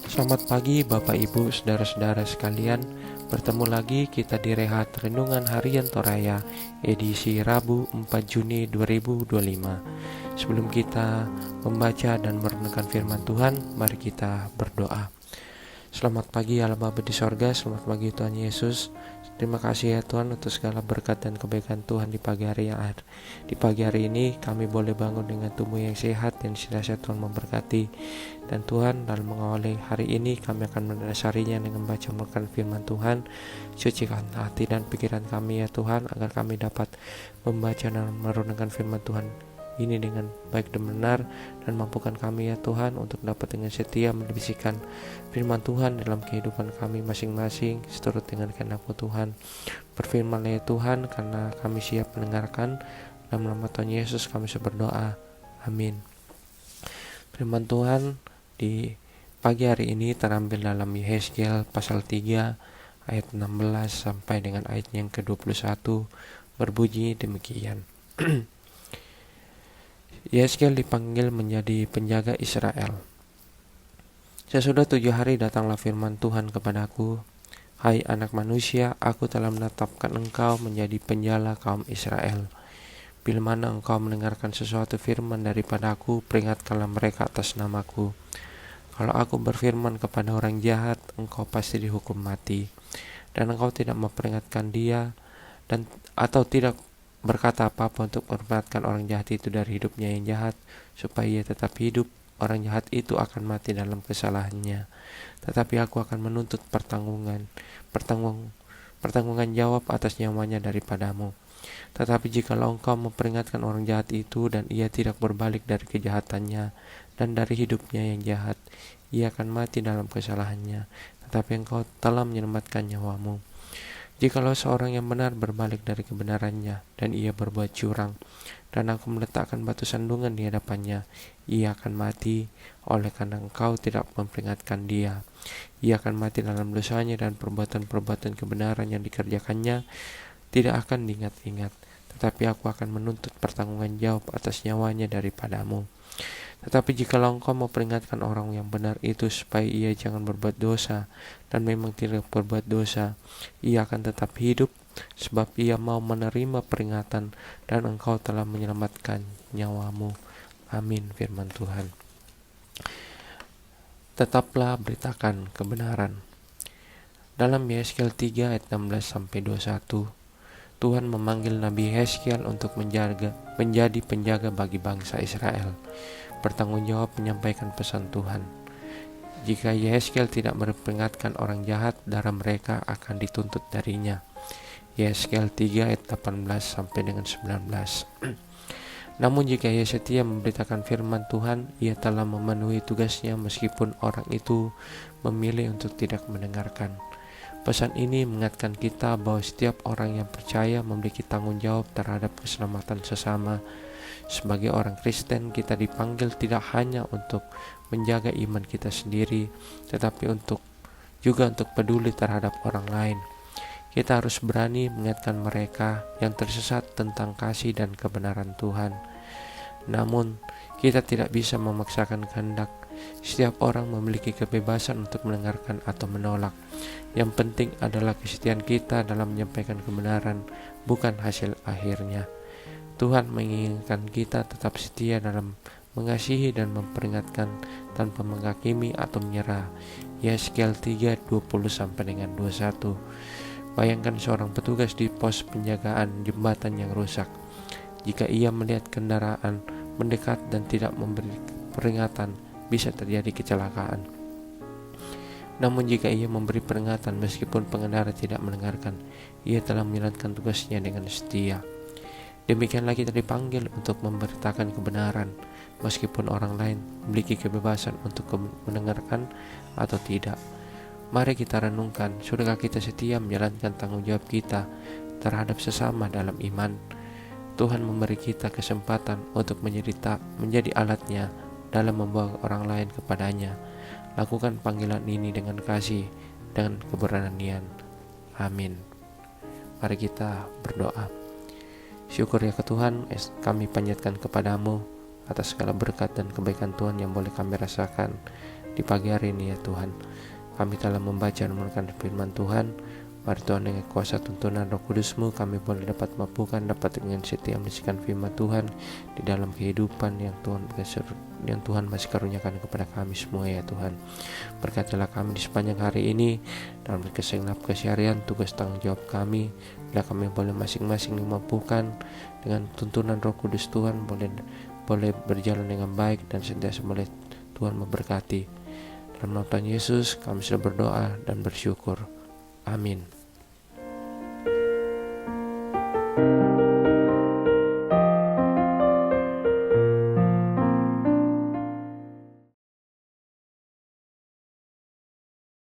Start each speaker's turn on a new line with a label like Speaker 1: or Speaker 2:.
Speaker 1: Selamat pagi Bapak Ibu Saudara-saudara sekalian. Bertemu lagi kita di Rehat Renungan Harian Toraya edisi Rabu 4 Juni 2025. Sebelum kita membaca dan merenungkan firman Tuhan, mari kita berdoa. Selamat pagi Allah Bapa di sorga, selamat pagi Tuhan Yesus. Terima kasih ya Tuhan untuk segala berkat dan kebaikan Tuhan di pagi hari yang ada. Di pagi hari ini kami boleh bangun dengan tubuh yang sehat dan senantiasa Tuhan memberkati. Dan Tuhan dalam mengawali hari ini kami akan mendasarinya dengan membaca merenungkan firman Tuhan. Sucikan hati dan pikiran kami ya Tuhan, agar kami dapat membaca dan merenungkan firman Tuhan ini dengan baik dan benar, dan mampukan kami ya Tuhan untuk dapat dengan setia menyampaikan firman Tuhan dalam kehidupan kami masing-masing seturut dengan kehendak-Mu Tuhan. Berfirman ya Tuhan, karena kami siap mendengarkan. Dalam nama Tuhan Yesus kami berdoa, amin. Firman Tuhan di pagi hari ini terambil dalam Yehezkiel pasal 3 ayat 16 sampai dengan ayat yang ke-21, berbunyi demikian. Yehezkiel dipanggil menjadi penjaga Israel. Sesudah 7 hari datanglah firman Tuhan kepadaku, hai anak manusia, aku telah menetapkan engkau menjadi penjala kaum Israel. Bila mana engkau mendengarkan sesuatu firman daripadaku, peringatkanlah mereka atas namaku. Kalau aku berfirman kepada orang jahat, engkau pasti dihukum mati. Dan engkau tidak memperingatkan dia atau tidak berkata apa-apa untuk memperingatkan orang jahat itu dari hidupnya yang jahat, supaya ia tetap hidup, orang jahat itu akan mati dalam kesalahannya. Tetapi aku akan menuntut pertanggungan jawab atas nyawanya daripadamu. Tetapi jikalau engkau memperingatkan orang jahat itu dan ia tidak berbalik dari kejahatannya dan dari hidupnya yang jahat, ia akan mati dalam kesalahannya. Tetapi engkau telah menyelamatkan nyawamu. Jikalau seorang yang benar berbalik dari kebenarannya dan ia berbuat curang, dan aku meletakkan batu sandungan di hadapannya, ia akan mati oleh karena engkau tidak memperingatkan dia. Ia akan mati dalam dosanya, dan perbuatan-perbuatan kebenaran yang dikerjakannya tidak akan diingat-ingat. Tetapi aku akan menuntut pertanggungan jawab atas nyawanya daripadamu. Tetapi jikalau engkau memperingatkan orang yang benar itu supaya ia jangan berbuat dosa, dan memang tidak berbuat dosa, ia akan tetap hidup, sebab ia mau menerima peringatan, dan engkau telah menyelamatkan nyawamu. Amin. Firman Tuhan. Tetaplah beritakan kebenaran. Dalam Yehezkiel 3 ayat 16-21, Tuhan memanggil Nabi Yehezkiel untuk menjadi penjaga bagi bangsa Israel, bertanggung jawab menyampaikan pesan Tuhan. Jika Yehezkiel tidak memperingatkan orang jahat, darah mereka akan dituntut darinya. Yehezkiel 3 ayat 18 sampai dengan 19. Namun jika ia setia memberitakan firman Tuhan, ia telah memenuhi tugasnya meskipun orang itu memilih untuk tidak mendengarkan. Pesan ini mengingatkan kita bahwa setiap orang yang percaya memiliki tanggung jawab terhadap keselamatan sesama. Sebagai orang Kristen, kita dipanggil tidak hanya untuk menjaga iman kita sendiri, tetapi juga untuk peduli terhadap orang lain. Kita harus berani mengingatkan mereka yang tersesat tentang kasih dan kebenaran Tuhan. Namun, kita tidak bisa memaksakan kehendak. Setiap orang memiliki kebebasan untuk mendengarkan atau menolak. Yang penting adalah kesetiaan kita dalam menyampaikan kebenaran, bukan hasil akhirnya. Tuhan menginginkan kita tetap setia dalam mengasihi dan memperingatkan tanpa menghakimi atau menyerah. Yehezkiel 3 20 sampai dengan 21. Bayangkan seorang petugas di pos penjagaan jembatan yang rusak. Jika ia melihat kendaraan mendekat dan tidak memberi peringatan, bisa terjadi kecelakaan. Namun jika ia memberi peringatan meskipun pengendara tidak mendengarkan, ia telah menjalankan tugasnya dengan setia. Demikianlah kita dipanggil untuk memberitakan kebenaran, meskipun orang lain memiliki kebebasan untuk mendengarkan atau tidak. Mari kita renungkan, sudahkah kita setia menjalankan tanggung jawab kita terhadap sesama dalam iman? Tuhan memberi kita kesempatan untuk menjadi alatnya dalam membawa orang lain kepadanya. Lakukan panggilan ini dengan kasih dan keberanian. Amin. Mari kita berdoa. Syukur ya ke Tuhan, kami panjatkan kepadamu atas segala berkat dan kebaikan Tuhan yang boleh kami rasakan di pagi hari ini ya Tuhan. Kami telah membaca dan merenungkan firman Tuhan. Mari Tuhan, dengan kuasa tuntunan Roh Kudus-Mu kami boleh dapat dengan setia menyaksikan firman Tuhan di dalam kehidupan yang Tuhan masih karuniakan kepada kami semua ya Tuhan. Berkatilah kami di sepanjang hari ini dalam kesenap keseharian tugas tanggung jawab kami. Bila kami boleh masing-masing dimampukan dengan tuntunan Roh Kudus Tuhan, boleh berjalan dengan baik dan sentiasa boleh Tuhan memberkati. Dalam nama Tuhan Yesus kami sudah berdoa dan bersyukur. Amin.